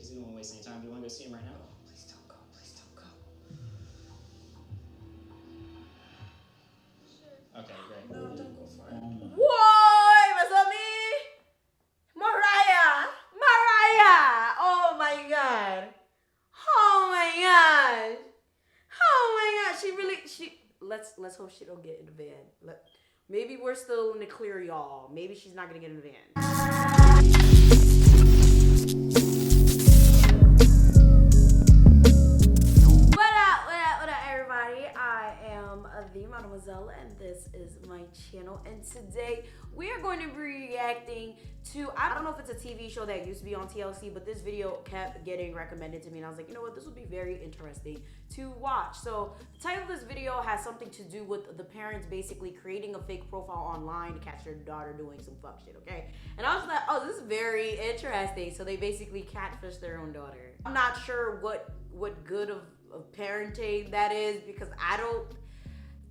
because he don't want to waste any time. Do you want to go see him right now? Oh, please don't go. Please don't go. Okay, great. No, don't go for it. Whoa, what's up, me? Mariah! Mariah! Oh my god. Oh my god. Oh my god. Let's hope she don't get in the van. Maybe we're still in the clear, y'all. Maybe she's not gonna get in the van. What up, everybody? I am the Mademoiselle, and this is my channel. And today we are going to be reacting to, I don't know if it's a TV show that used to be on TLC, but this video kept getting recommended to me, and I was like, you know what, this would be very interesting to watch. So the title of this video has something to do with the parents basically creating a fake profile online to catch their daughter doing some fuck shit, okay? And I was like, oh, this is very interesting. So they basically catfish their own daughter. I'm not sure what good of parenting that is, because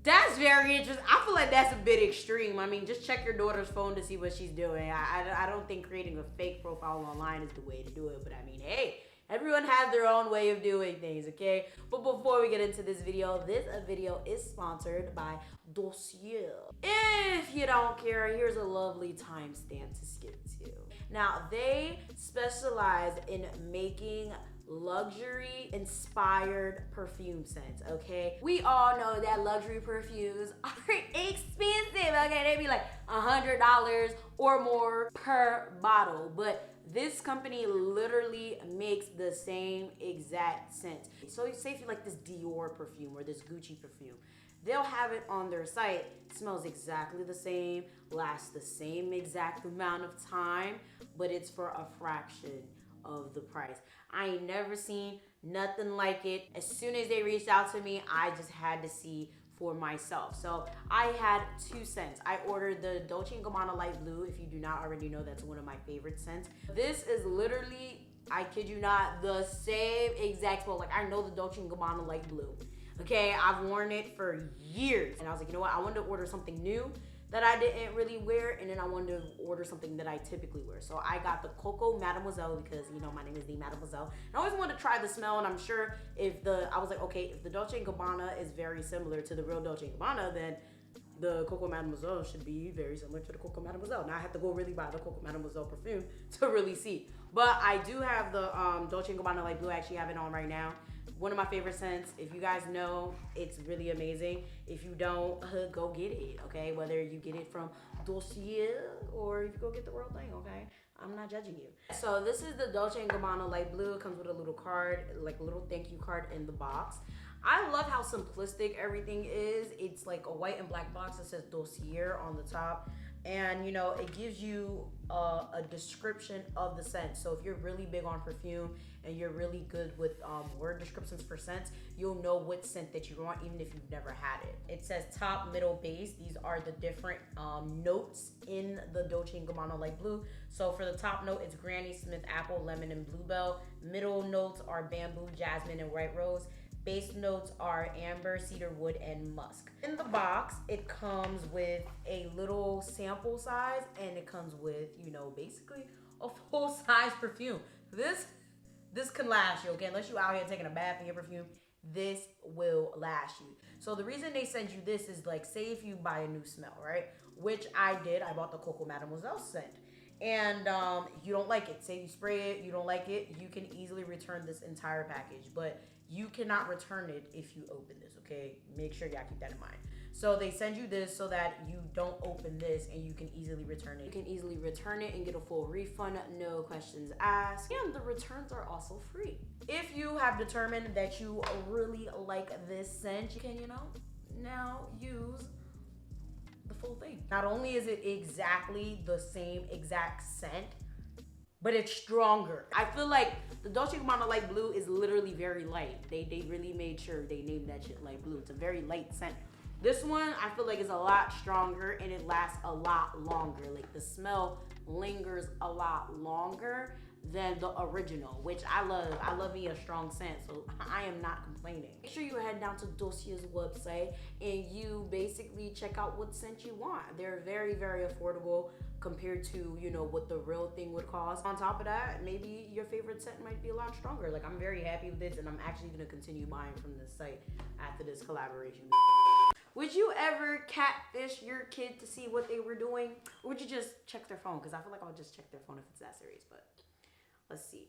that's very interesting. I feel like that's a bit extreme. I mean, just check your daughter's phone to see what she's doing. I don't think creating a fake profile online is the way to do it, but I mean, hey, everyone has their own way of doing things, okay? But before we get into this video is sponsored by Dossier. If you don't care, here's a lovely timestamp to skip to. Now, they specialize in making luxury inspired perfume scents, okay? We all know that luxury perfumes are expensive, okay? They be like $100 or more per bottle, but this company literally makes the same exact scent. So say if you like this Dior perfume or this Gucci perfume, they'll have it on their site. It smells exactly the same, lasts the same exact amount of time, but it's for a fraction of the price. I ain't never seen nothing like it. As soon as they reached out to me, I just had to see for myself. So I had 2 scents. I ordered the Dolce & Gabbana Light Blue. If you do not already know, that's one of my favorite scents. This is literally, I kid you not, the same exact smell. Like, I know the Dolce & Gabbana Light Blue. Okay, I've worn it for years. And I was like, you know what? I wanted to order something new that I didn't really wear, and then I wanted to order something that I typically wear. So I got the Coco Mademoiselle because, you know, my name is the Mademoiselle. And I always wanted to try the smell, and I'm sure I was like, okay, if the Dolce & Gabbana is very similar to the real Dolce & Gabbana, then the Coco Mademoiselle should be very similar to the Coco Mademoiselle. Now I have to go really buy the Coco Mademoiselle perfume to really see. But I do have the Dolce & Gabbana Light Blue. I actually have it on right now. One of my favorite scents. If you guys know, it's really amazing. If you don't, go get it, okay? Whether you get it from Dossier or if you go get the real thing, okay? I'm not judging you. So this is the Dolce & Gabbana Light Blue. It comes with a little card, like a little thank you card in the box. I love how simplistic everything is. It's like a white and black box that says Dossier on the top. And, you know, it gives you a description of the scent. So if you're really big on perfume and you're really good with word descriptions for scents, you'll know what scent that you want, even if you've never had it. It says top, middle, base. These are the different notes in the Dolce & Gabbana Light Blue. So for the top note, it's Granny Smith, apple, lemon, and bluebell. Middle notes are bamboo, jasmine, and white rose. Base notes are amber, cedar wood, and musk. In the box, it comes with a little sample size, and it comes with, you know, basically a full-size perfume. This can last you, okay? Unless you're out here taking a bath in your perfume, this will last you. So the reason they send you this is, like, say if you buy a new smell, right? Which I did. I bought the Coco Mademoiselle scent. And you don't like it. Say you spray it, you don't like it, you can easily return this entire package. But you cannot return it if you open this, okay? Make sure y'all keep that in mind. So they send you this so that you don't open this and you can easily return it. You can easily return it and get a full refund, no questions asked. And the returns are also free. If you have determined that you really like this scent, you can, you know, now use the full thing. Not only is it exactly the same exact scent, but it's stronger. I feel like the Dolce & Gabbana Light Blue is literally very light. They really made sure they named that shit Light Blue. It's a very light scent. This one, I feel like is a lot stronger and it lasts a lot longer. Like the smell lingers a lot longer than the original, which I love. I love me a strong scent, so I am not complaining. Make sure you head down to Dossia's website and you basically check out what scent you want. They're very, very affordable compared to, you know, what the real thing would cost. On top of that, maybe your favorite scent might be a lot stronger. Like, I'm very happy with this, and I'm actually gonna continue buying from this site after this collaboration. Would you ever catfish your kid to see what they were doing? Or would you just check their phone? Because I feel like I would just check their phone if it's that serious, but let's see.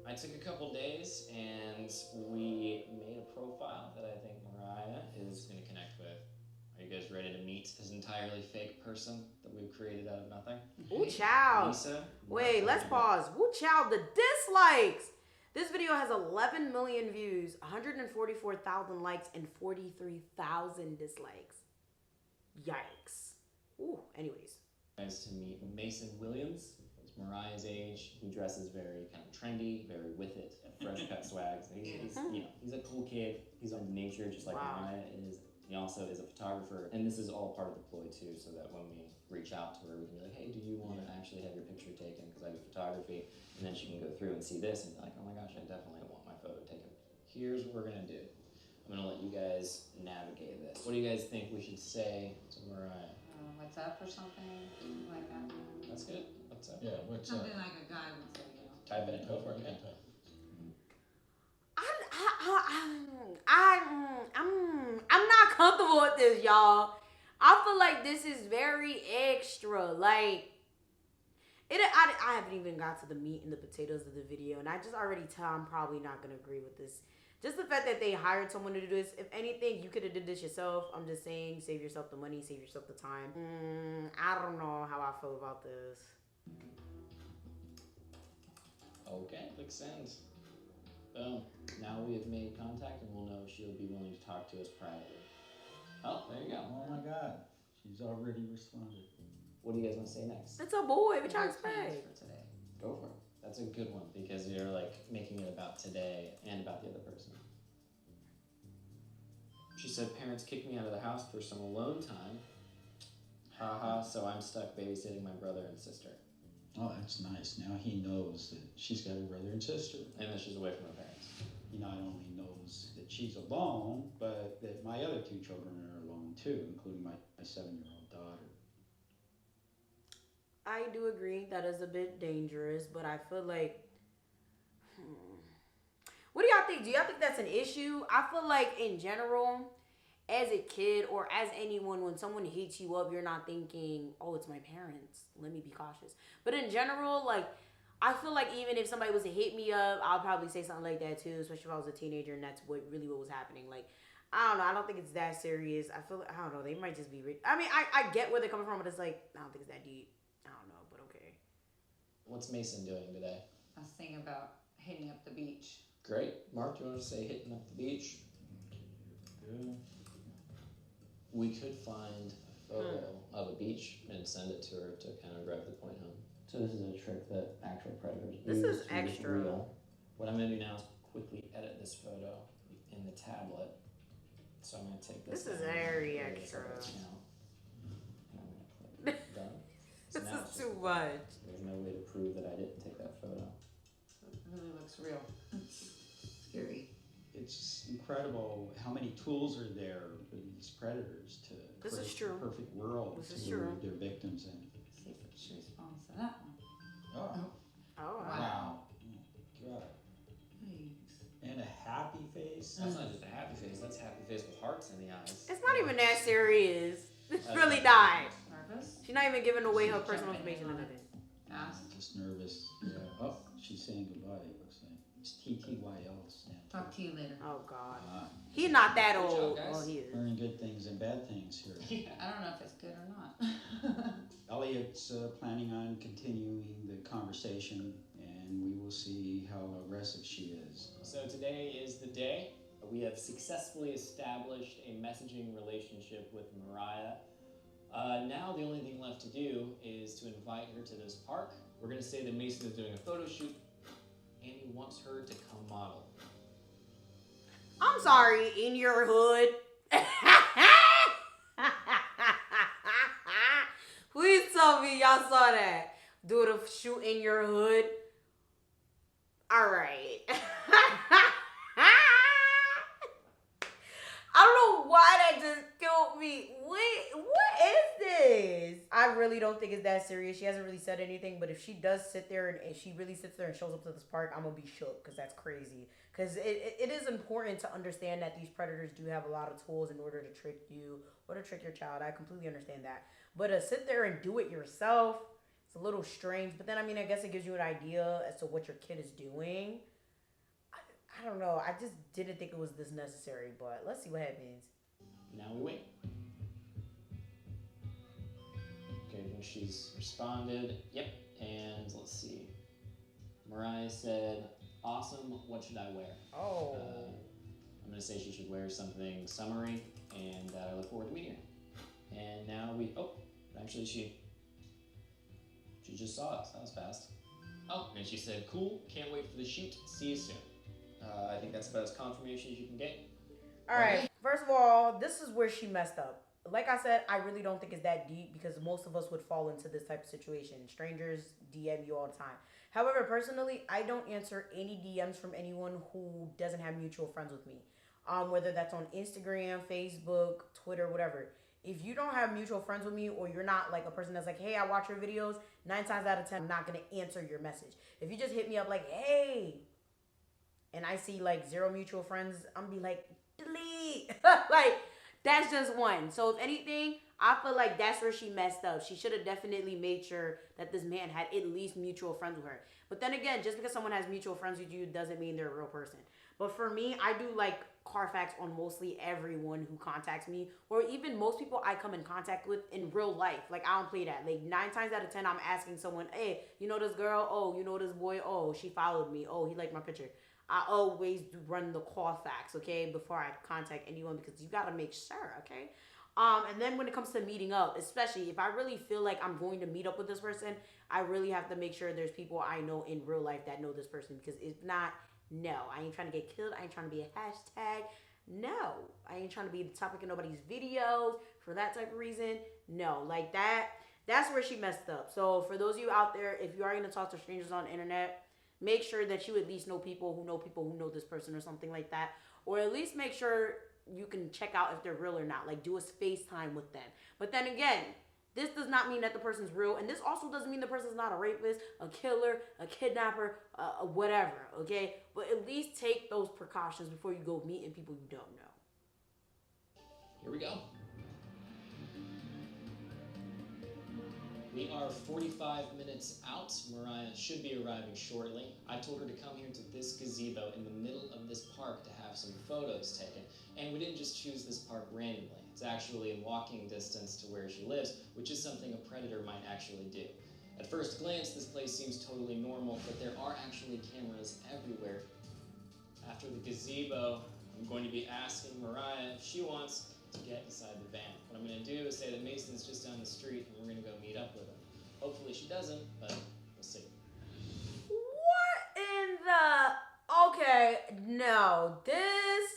I took a couple days and we made a profile that I think Mariah is going to connect with. Are you guys ready to meet this entirely fake person that we've created out of nothing? Ooh, child. Lisa? Wait, let's pause. Woo, child, the dislikes. This video has 11 million views, 144,000 likes, and 43,000 dislikes. Yikes. Ooh, anyways. Guys, to meet Mason Williams. He's Mariah's age. He dresses very kind of trendy, very with it, fresh cut swag. So he's a cool kid. He's on nature just like Mariah is. He also is a photographer, and this is all part of the ploy too, so that when we reach out to her, we can be like, hey, do you want to actually have your picture taken? Because I do photography, and then she can go through and see this and be like, oh my gosh, I definitely want my photo taken. Here's what we're gonna do. I'm gonna let you guys navigate this. What do you guys think we should say to Mariah? What's up or something like that? That's good. What's up? Yeah, what's up? Something like a guy would say, you know. Type it in. Go for it. Okay. Okay. I'm not comfortable with this, y'all. I feel like this is very extra. Like, I haven't even got to the meat and the potatoes of the video, and I just already tell I'm probably not gonna agree with this. Just the fact that they hired someone to do this. If anything, you could have did this yourself. I'm just saying, save yourself the money, save yourself the time. I don't know how I feel about this. Okay, click send. Boom. Now we have made contact and we'll know if she'll be willing to talk to us privately. Oh, there you go. Oh my God, she's already responded. What do you guys want to say next? It's a boy. What y'all What's plans expect? for today? Go for it. That's a good one because you're like making it about today and about the other person. She said parents kicked me out of the house for some alone time. Haha, so I'm stuck babysitting my brother and sister. Oh, that's nice. Now he knows that she's got a brother and sister. And then she's away from her parents. He not only knows that she's alone, but that my other two children are alone too, including my 7-year-old daughter. I do agree that is a bit dangerous, but I feel like, what do y'all think? Do y'all think that's an issue? I feel like in general, as a kid or as anyone, when someone hits you up, you're not thinking, oh, it's my parents. Let me be cautious. But in general, like, I feel like even if somebody was to hit me up, I'll probably say something like that too, especially if I was a teenager and that's what was happening. Like, I don't know. I don't think it's that serious. I feel like, I don't know. They might just be rich. I mean, I get where they're coming from, but it's like, I don't think it's that deep. I don't know, but okay. What's Mason doing today? I was thinking about hitting up the beach. Great. Mark, do you want to say hitting up the beach? Good. We could find a photo of a beach and send it to her to kind of drive the point home. So this is a trick that actual predators This use is to make extra. real. What I'm going to do now is quickly edit this photo in the tablet. So I'm going to take this. This is down, very there it is, extra. there it is now. And I'm going to click done. So This now is it's too just- much. There's no way to prove that I didn't take that photo. It really looks real. Scary. It's incredible how many tools are there for these predators to This is create true. the perfect world This to is lure true. their victims in. See if she responds to that one. Oh, Oh, Wow. wow. Oh, God. Yikes. And a happy face. That's not just a happy face, that's a happy face with hearts in the eyes. It's not even that serious. It's Okay. really not. Nervous? She's not even giving away her She's personal jumping information or in on nothing. Ask. Just nervous. Yeah. Oh, she's saying goodbye, it looks like. It's TTYL stand. Talk to you later. Oh, God. Ah, He's not that Good job, old. guys. Well, he is. learning good things and bad things here. Yeah. I don't know if it's good or not. Elliot's planning on continuing the conversation, and we will see how aggressive she is. So today is the day. We have successfully established a messaging relationship with Mariah. Now the only thing left to do is to invite her to this park. We're gonna say that Mason is doing a photo shoot and he wants her to come model. I'm sorry, in your hood. Please tell me y'all saw that. do the shoot in your hood. All right. I don't know why that just killed me. Wait, what is this? I really don't think it's that serious. She hasn't really said anything, but if she does sit there and she really sits there and shows up to this park, I'm gonna be shook because that's crazy. Because it is important to understand that these predators do have a lot of tools in order to trick you or to trick your child. I completely understand that. But to sit there and do it yourself, it's a little strange. But then, I mean, I guess it gives you an idea as to what your kid is doing. I don't know. I just didn't think it was this necessary, but let's see what happens. Now we wait. Okay, when she's responded, yep, and let's see. Mariah said, awesome, what should I wear? Oh. I'm gonna say she should wear something summery, and that I look forward to meeting her. And now actually she just saw us, that was fast. Oh, and she said, cool, can't wait for the shoot, see you soon. I think that's about as confirmation as you can get. All right. First of all, this is where she messed up. Like I said, I really don't think it's that deep because most of us would fall into this type of situation. Strangers DM you all the time. However, personally, I don't answer any DMs from anyone who doesn't have mutual friends with me. Whether that's on Instagram, Facebook, Twitter, whatever. If you don't have mutual friends with me or you're not like a person that's like, hey, I watch your videos, 9 times out of 10, I'm not going to answer your message. If you just hit me up like, hey, and I see like 0 mutual friends, I'm be like, delete. Like, that's just one. So if anything, I feel like that's where she messed up. She should have definitely made sure that this man had at least mutual friends with her. But then again, just because someone has mutual friends with you doesn't mean they're a real person. But for me, I do like Carfax on mostly everyone who contacts me, or even most people I come in contact with in real life. Like, I don't play that. Like, 9 times out of 10, I'm asking someone, hey, you know this girl? Oh, you know this boy? Oh, she followed me. Oh, he liked my picture. I always do run the Carfax, okay, before I contact anyone because you got to make sure, okay? And then when it comes to meeting up, especially if I really feel like I'm going to meet up with this person, I really have to make sure there's people I know in real life that know this person because if not, no. I ain't trying to get killed. I ain't trying to be a hashtag. No. I ain't trying to be the topic of nobody's videos for that type of reason. No. Like that, that's where she messed up. So for those of you out there, if you are going to talk to strangers on the internet, make sure that you at least know people who know this person or something like that. Or at least make sure you can check out if they're real or not. Like, do a FaceTime with them. But then again, this does not mean that the person's real. And this also doesn't mean the person's not a rapist, a killer, a kidnapper, whatever, okay? But at least take those precautions before you go meeting people you don't know. Here we go. We are 45 minutes out. Mariah should be arriving shortly. I told her to come here to this gazebo in the middle of this park to have some photos taken. And we didn't just choose this park randomly. It's actually in walking distance to where she lives, which is something a predator might actually do. At first glance, this place seems totally normal, but there are actually cameras everywhere. After the gazebo, I'm going to be asking Mariah if she wants to get inside the van. What I'm going to do is say that Mason's just down the street and we're going to go meet up with him. Hopefully she doesn't, but we'll see. What in the... Okay, no. This...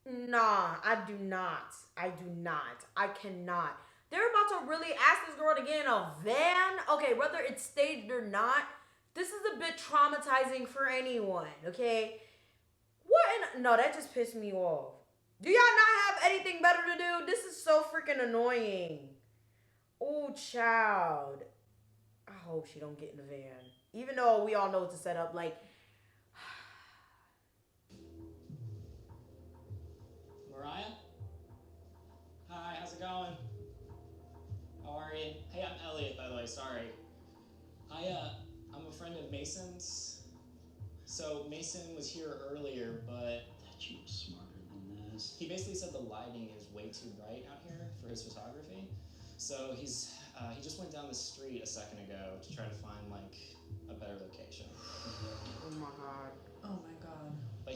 Nah, I do not. I cannot. They're about to really ask this girl to get in a van? Okay, whether it's staged or not, this is a bit traumatizing for anyone, okay? No, that just pissed me off. Do y'all not have anything better to do? This is so freaking annoying. Oh, child. I hope she don't get in the van. Even though we all know it's a setup, like... Mariah? Hi, how's it going? How are you? Hey, I'm Elliot, by the way, sorry. I'm a friend of Mason's. So Mason was here earlier, but... That you were smarter than this. He basically said the lighting is way too bright out here for his photography. So he just went down the street a second ago to try to find, like, a better location. Oh my god. Oh my god. Like,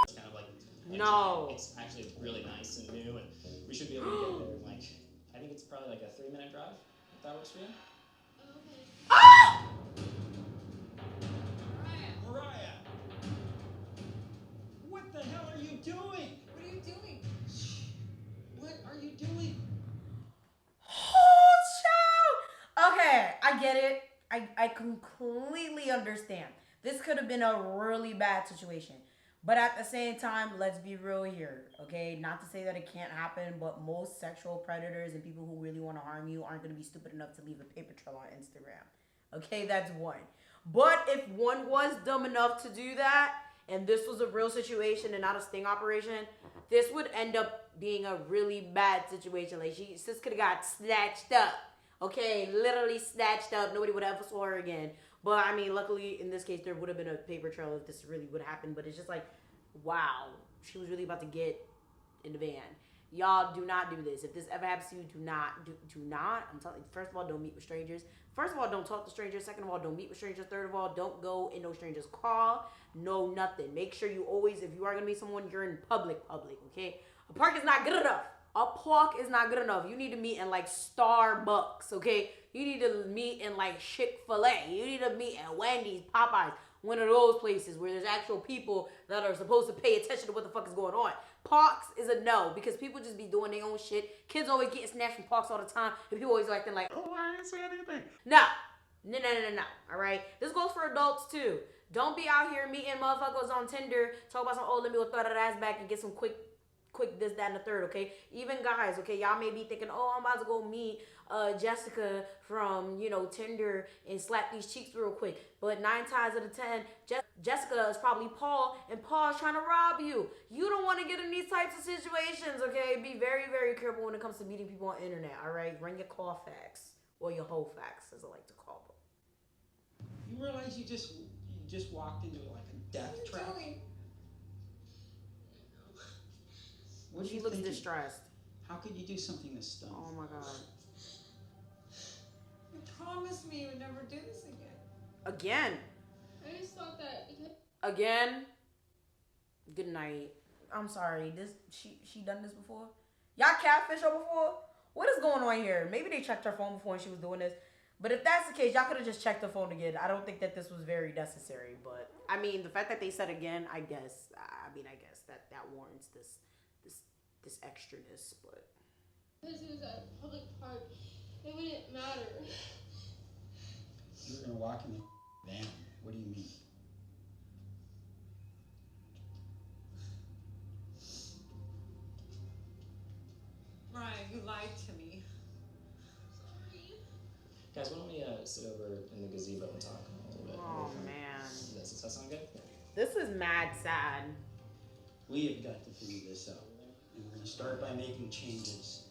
it's kind of like... No. It's actually really nice and new, and we should be able to get there in, like, I think it's probably like a 3-minute drive, if that works for you. Ah! Mariah! What the hell are you doing? What are you doing? What are you doing? Oh, get it. I completely understand. This could have been a really bad situation. But at the same time, let's be real here, okay? Not to say that it can't happen, but most sexual predators and people who really want to harm you aren't going to be stupid enough to leave a paper trail on Instagram. Okay, that's one. But if one was dumb enough to do that, and this was a real situation and not a sting operation, this would end up being a really bad situation. Like, sis could have got snatched up. Okay, literally snatched up. Nobody would ever saw her again. But, I mean, luckily, in this case, there would have been a paper trail if this really would happen. But it's just like, wow, she was really about to get in the van. Y'all do not do this. If this ever happens to you, do not. I'm telling you, first of all, don't meet with strangers. First of all, don't talk to strangers. Second of all, don't meet with strangers. Third of all, don't go in no stranger's car. No, nothing. Make sure you always, if you are going to meet someone, you're in public, okay? A park is not good enough. A park is not good enough. You need to meet in like Starbucks, okay? You need to meet in like Chick-fil-A. You need to meet at Wendy's, Popeyes, one of those places where there's actual people that are supposed to pay attention to what the fuck is going on. Parks is a no because people just be doing their own shit. Kids always getting snatched from parks all the time, and people always acting like, oh, I didn't say anything. No. All right? This goes for adults too. Don't be out here meeting motherfuckers on Tinder, talk about some, oh, let me go throw that ass back and get some quick this, that, and the third, okay? Even guys, okay, y'all may be thinking, oh, I'm about to go meet Jessica from, Tinder and slap these cheeks real quick. But 9 times out of 10, Jessica is probably Paul, and Paul's trying to rob you. You don't want to get in these types of situations, okay? Be very, very careful when it comes to meeting people on the internet, all right? Run your Carfax, or your whole fax, as I like to call them. You realize you just walked into like a death trap? What She looks distressed. How could you do something this dumb? Oh my God. You promised me you would never do this again. Again. I just thought that because Again. Good night. I'm sorry. She done this before? Y'all catfish her before? What is going on here? Maybe they checked her phone before and she was doing this. But if that's the case, y'all could have just checked her phone again. I don't think that this was very necessary. But I mean, the fact that they said again, I guess that warrants this extraness. But it was at a public park, it wouldn't matter. You were gonna walk in the van. What do you mean? Ryan, you lied to me. Sorry. Guys, why don't we sit over in the gazebo and talk a little bit? oh man, Does that sound good? this is mad sad. We have got to figure this out. And we're gonna start by making changes.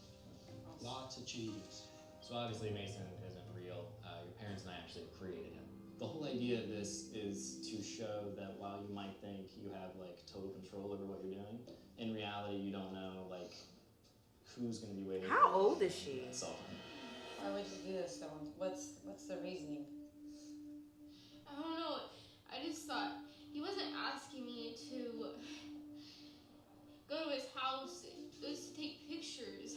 Lots of changes. So obviously Mason isn't real. Your parents and I actually created him. The whole idea of this is to show that while you might think you have like total control over what you're doing, in reality you don't know like who's going to be waiting. How old is she? Why would you do this though? What's the reasoning? I don't know. I just thought he wasn't asking me to go to his house. It was to take pictures.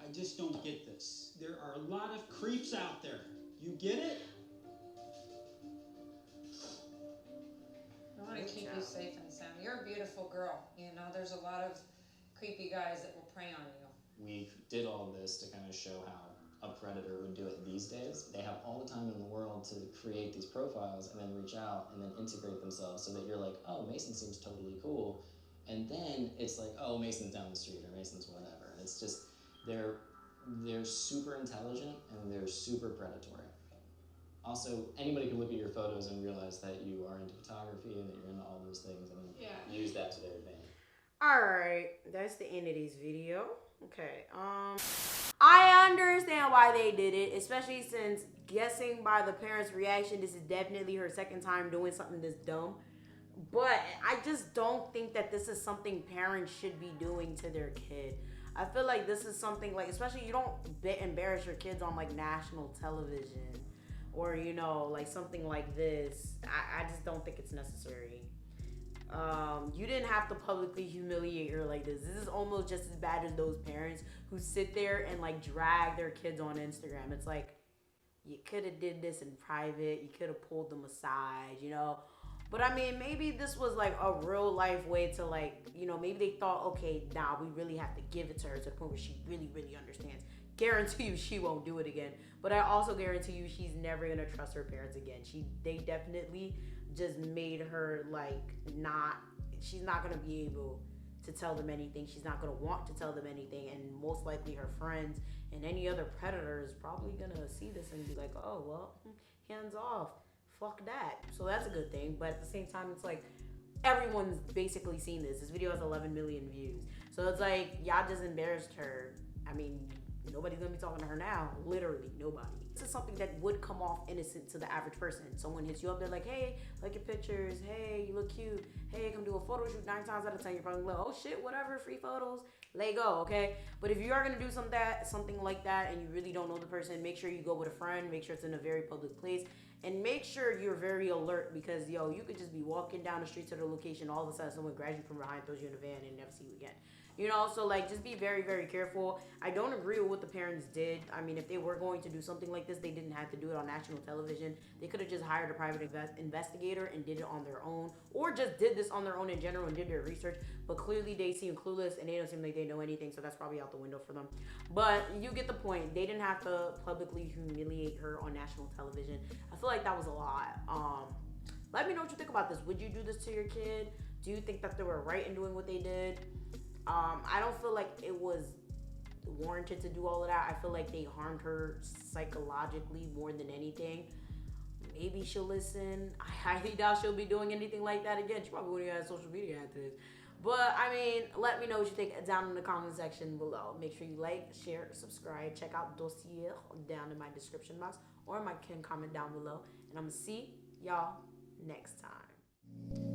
I just don't get this. There are a lot of creeps out there. You get it? I want to keep you safe and sound. You're a beautiful girl. There's a lot of creepy guys that will prey on you. We did all this to kind of show how a predator would do it these days. They have all the time in the world to create these profiles and then reach out and then integrate themselves so that you're like, oh, Mason seems totally cool. And then it's like, oh, Mason's down the street or Mason's whatever. And it's just, they're super intelligent and they're super predatory. Also, anybody can look at your photos and realize that you are into photography and that you're into all those things and use that to their advantage. Alright, that's the end of this video. Okay, I understand why they did it, especially since guessing by the parents' reaction, this is definitely her second time doing something this dumb. But I just don't think that this is something parents should be doing to their kid. I feel like this is something like, especially you don't embarrass your kids on like national television or, like something like this. I just don't think it's necessary. You didn't have to publicly humiliate her like this. This is almost just as bad as those parents who sit there and like drag their kids on Instagram. It's like, you could have did this in private. You could have pulled them aside, But I mean, maybe this was like a real life way to like, maybe they thought, okay, nah, we really have to give it to her to the point where she really, really understands. guarantee you she won't do it again. But I also guarantee you she's never gonna trust her parents again. They definitely just made her like she's not gonna be able to tell them anything. She's not gonna want to tell them anything, and most likely her friends and any other predator is probably gonna see this and be like, oh well, hands off, fuck that. So that's a good thing. But at the same time, it's like everyone's basically seen this. This video has 11 million views, so it's like y'all just embarrassed her. I mean, nobody's gonna be talking to her now. Literally nobody. This is something that would come off innocent to the average person. Someone hits you up, they're like, hey, like your pictures. Hey, you look cute. Hey, come do a photo shoot. 9 times out of 10, you're probably like, oh shit, whatever, free photos. Let go, okay? But if you are gonna do something like that, and you really don't know the person, make sure you go with a friend. Make sure it's in a very public place, and make sure you're very alert, because yo, you could just be walking down the street to the location, all of a sudden someone grabs you from behind, throws you in a van, and never see you again. You know, so like just be very, very careful. I don't agree with what the parents did. I mean, if they were going to do something like this, they didn't have to do it on national television. They could have just hired a private investigator and did it on their own, or just did this on their own in general and did their research. But clearly they seem clueless and they don't seem like they know anything, so that's probably out the window for them. But you get the point. They didn't have to publicly humiliate her on national television. I feel like that was a lot. Let me know what you think about this. Would you do this to your kid? Do you think that they were right in doing what they did? I don't feel like it was warranted to do all of that. I feel like they harmed her psychologically more than anything. Maybe she'll listen. I highly doubt she'll be doing anything like that again. She probably wouldn't even have social media after this. But, I mean, let me know what you think down in the comment section below. Make sure you like, share, subscribe. Check out Dossier down in my description box or my comment down below. And I'm going to see y'all next time.